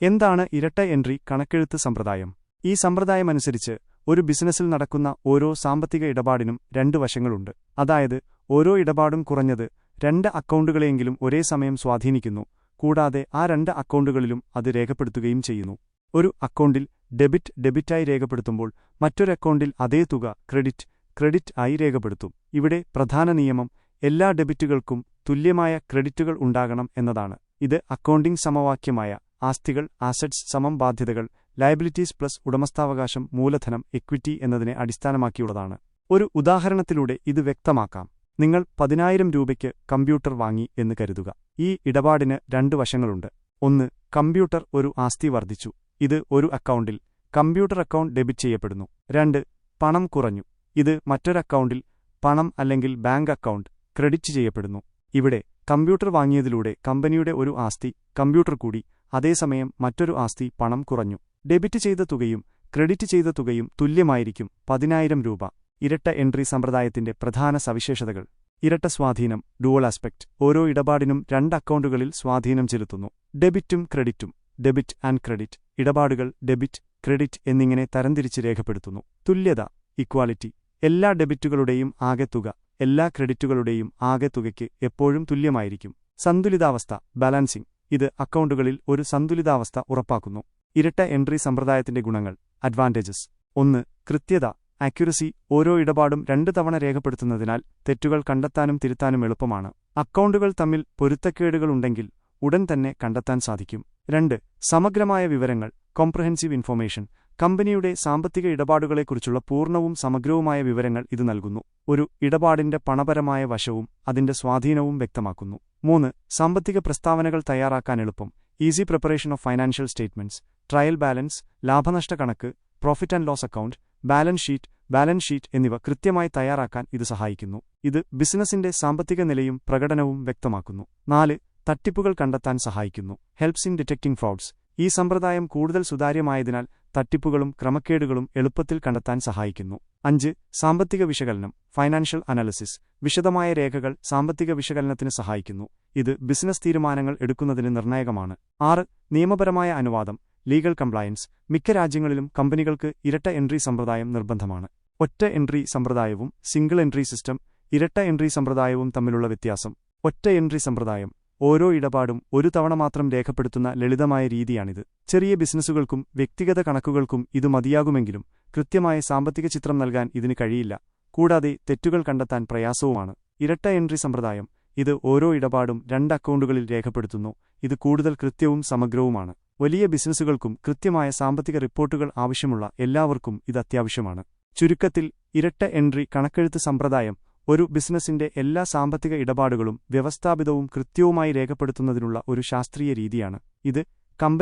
എന്താണ് ഇരട്ട എൻട്രി കണക്കെഴുത്ത് സമ്പ്രദായം? ഈ സമ്പ്രദായമനുസരിച്ച് ഒരു ബിസിനസ്സിൽ നടക്കുന്ന ഓരോ സാമ്പത്തിക ഇടപാടിനും രണ്ട് വശങ്ങളുണ്ട്. അതായത് ഓരോ ഇടപാടും കുറഞ്ഞത് 2 അക്കൗണ്ടുകളെയെങ്കിലും ഒരേ സമയം സ്വാധീനിക്കുന്നു. കൂടാതെ ആ 2 അക്കൗണ്ടുകളിലും അത് രേഖപ്പെടുത്തുകയും ചെയ്യുന്നു. ഒരു അക്കൗണ്ടിൽ ഡെബിറ്റായി രേഖപ്പെടുത്തുമ്പോൾ മറ്റൊരു അക്കൗണ്ടിൽ അതേ തുക ക്രെഡിറ്റ് ആയി രേഖപ്പെടുത്തും. ഇവിടെ പ്രധാന നിയമം എല്ലാ ഡെബിറ്റുകൾക്കും തുല്യമായ ക്രെഡിറ്റുകൾ ഉണ്ടാകണം എന്നതാണ്. ഇത് അക്കൗണ്ടിംഗ് സമവാക്യമായ ആസ്തികൾ ആസെറ്റ്സ് സമം ബാധ്യതകൾ ലയബിലിറ്റീസ് പ്ലസ് ഉടമസ്ഥാവകാശം മൂലധനം എക്വിറ്റി എന്നതിനെ അടിസ്ഥാനമാക്കിയുള്ളതാണ്. ഒരു ഉദാഹരണത്തിലൂടെ ഇത് വ്യക്തമാക്കാം. നിങ്ങൾ 10,000 രൂപയ്ക്ക് കമ്പ്യൂട്ടർ വാങ്ങി എന്ന് കരുതുക. ഈ ഇടപാടിന് 2 വശങ്ങളുണ്ട്. 1. കമ്പ്യൂട്ടർ ഒരു ആസ്തി വർദ്ധിച്ചു. ഇത് ഒരു അക്കൗണ്ടിൽ കമ്പ്യൂട്ടർ അക്കൗണ്ട് ഡെബിറ്റ് ചെയ്യപ്പെടുന്നു. 2. പണം കുറഞ്ഞു. ഇത് മറ്റൊരു അക്കൗണ്ടിൽ പണം അല്ലെങ്കിൽ ബാങ്ക് അക്കൗണ്ട് ക്രെഡിറ്റ് ചെയ്യപ്പെടുന്നു. ഇവിടെ കമ്പ്യൂട്ടർ വാങ്ങിയതിലൂടെ കമ്പനിയുടെ ഒരു ആസ്തി കമ്പ്യൂട്ടർ കൂടി, അതേസമയം മറ്റൊരു ആസ്തി പണം കുറഞ്ഞു. ഡെബിറ്റ് ചെയ്ത തുകയും ക്രെഡിറ്റ് ചെയ്ത തുകയും തുല്യമായിരിക്കും 10,000 രൂപ. ഇരട്ട എൻട്രി സമ്പ്രദായത്തിന്റെ പ്രധാന സവിശേഷതകൾ. ഇരട്ട സ്വാധീനം ഡുവൽ ആസ്പെക്ട്. ഓരോ ഇടപാടിനും 2 അക്കൗണ്ടുകളിൽ സ്വാധീനം ചെലുത്തുന്നു. ഡെബിറ്റും ക്രെഡിറ്റും ഡെബിറ്റ് ആൻഡ് ക്രെഡിറ്റ് ഇടപാടുകൾ ഡെബിറ്റ് ക്രെഡിറ്റ് എന്നിങ്ങനെ തരംതിരിച്ച് രേഖപ്പെടുത്തുന്നു. തുല്യത ഇക്വാലിറ്റി. എല്ലാ ഡെബിറ്റുകളുടെയും ആകെത്തുക എല്ലാ ക്രെഡിറ്റുകളുടെയും ആകെത്തുകയ്ക്ക് എപ്പോഴും തുല്യമായിരിക്കും. സന്തുലിതാവസ്ഥ ബാലൻസിംഗ്. ഇത് അക്കൗണ്ടുകളിൽ ഒരു സന്തുലിതാവസ്ഥ ഉറപ്പാക്കുന്നു. ഇരട്ട എൻട്രി സമ്പ്രദായത്തിന്റെ ഗുണങ്ങൾ അഡ്വാൻറ്റേജസ്. 1. കൃത്യത ആക്യുറസി. ഓരോ ഇടപാടും 2 തവണ രേഖപ്പെടുത്തുന്നതിനാൽ തെറ്റുകൾ കണ്ടെത്താനും തിരുത്താനും എളുപ്പമാണ്. അക്കൗണ്ടുകൾ തമ്മിൽ പൊരുത്തക്കേടുകളുണ്ടെങ്കിൽ ഉടൻ തന്നെ കണ്ടെത്താൻ സാധിക്കും. 2. സമഗ്രമായ വിവരങ്ങൾ കോംപ്രഹെൻസീവ് ഇൻഫർമേഷൻ. കമ്പനിയുടെ സാമ്പത്തിക ഇടപാടുകളെക്കുറിച്ചുള്ള പൂർണ്ണവും സമഗ്രവുമായ വിവരങ്ങൾ ഇത് നൽകുന്നു. ഒരു ഇടപാടിന്റെ പണപരമായ വശവും അതിന്റെ സ്വാധീനവും വ്യക്തമാക്കുന്നു. 3. സാമ്പത്തിക പ്രസ്താവനകൾ തയ്യാറാക്കാൻ എളുപ്പം. Easy preparation of financial statements trial balance ലാഭനഷ്ട കണക്ക് profit and loss account balance sheet എന്നിവ കൃത്യമായി തയ്യാറാക്കാൻ ഇത് സഹായിക്കുന്നു. ഇത് ബിസിനസിന്റെ സാമ്പത്തിക നിലയും പ്രകടനവും വ്യക്തമാക്കുന്നു. 4. തട്ടിപ്പുകൾ കണ്ടെത്താൻ സഹായിക്കുന്നു. Helps in detecting fruits. ഈ സമ്പ്രദായം കൂടുതൽ സുതാര്യമായതിനാൽ തട്ടിപ്പുകളും ക്രമക്കേടുകളും എളുപ്പത്തിൽ കണ്ടെത്താൻ സഹായിക്കുന്നു. 5. സാമ്പത്തിക വിശകലനം ഫൈനാൻഷ്യൽ അനാലിസിസ്. വിശദമായ രേഖകൾ സാമ്പത്തിക വിശകലനത്തിന് സഹായിക്കുന്നു. ഇത് ബിസിനസ് തീരുമാനങ്ങൾ എടുക്കുന്നതിന് നിർണായകമാണ്. 6. നിയമപരമായ അനുവാദം ലീഗൽ കംപ്ലയൻസ്. മിക്ക രാജ്യങ്ങളിലും കമ്പനികൾക്ക് ഇരട്ട എൻട്രി സമ്പ്രദായം നിർബന്ധമാണ്. ഒറ്റ എൻട്രി സമ്പ്രദായവും സിംഗിൾ എൻട്രി സിസ്റ്റം ഇരട്ട എൻട്രി സമ്പ്രദായവും തമ്മിലുള്ള വ്യത്യാസം. ഒറ്റ എൻട്രി സമ്പ്രദായം ഓരോ ഇടപാടും ഒരു തവണ മാത്രം രേഖപ്പെടുത്തുന്ന ലളിതമായ രീതിയാണിത്. ചെറിയ ബിസിനസ്സുകൾക്കും വ്യക്തിഗത കണക്കുകൾക്കും ഇത് മതിയാകുമെങ്കിലും കൃത്യമായ സാമ്പത്തിക ചിത്രം നൽകാൻ ഇതിന് കഴിയില്ല. കൂടാതെ തെറ്റുകൾ കണ്ടെത്താൻ പ്രയാസവുമാണ്. ഇരട്ട എൻട്രി സമ്പ്രദായം ഇത് ഓരോ ഇടപാടും 2 അക്കൗണ്ടുകളിൽ രേഖപ്പെടുത്തുന്നു. ഇത് കൂടുതൽ കൃത്യവും സമഗ്രവുമാണ്. വലിയ ബിസിനസ്സുകൾക്കും കൃത്യമായ സാമ്പത്തിക റിപ്പോർട്ടുകൾ ആവശ്യമുള്ള എല്ലാവർക്കും ഇത് അത്യാവശ്യമാണ്. ചുരുക്കത്തിൽ ഇരട്ട എൻട്രി കണക്കെഴുത്ത് സമ്പ്രദായം ഒരു ബിസിനസിന്റെ എല്ലാ സാമ്പത്തിക ഇടപാടുകളും വ്യവസ്ഥാപിതവും കൃത്യവുമായി രേഖപ്പെടുത്തുന്നതിനുള്ള ഒരു ശാസ്ത്രീയ രീതിയാണ്. ഇത് കമ്പനി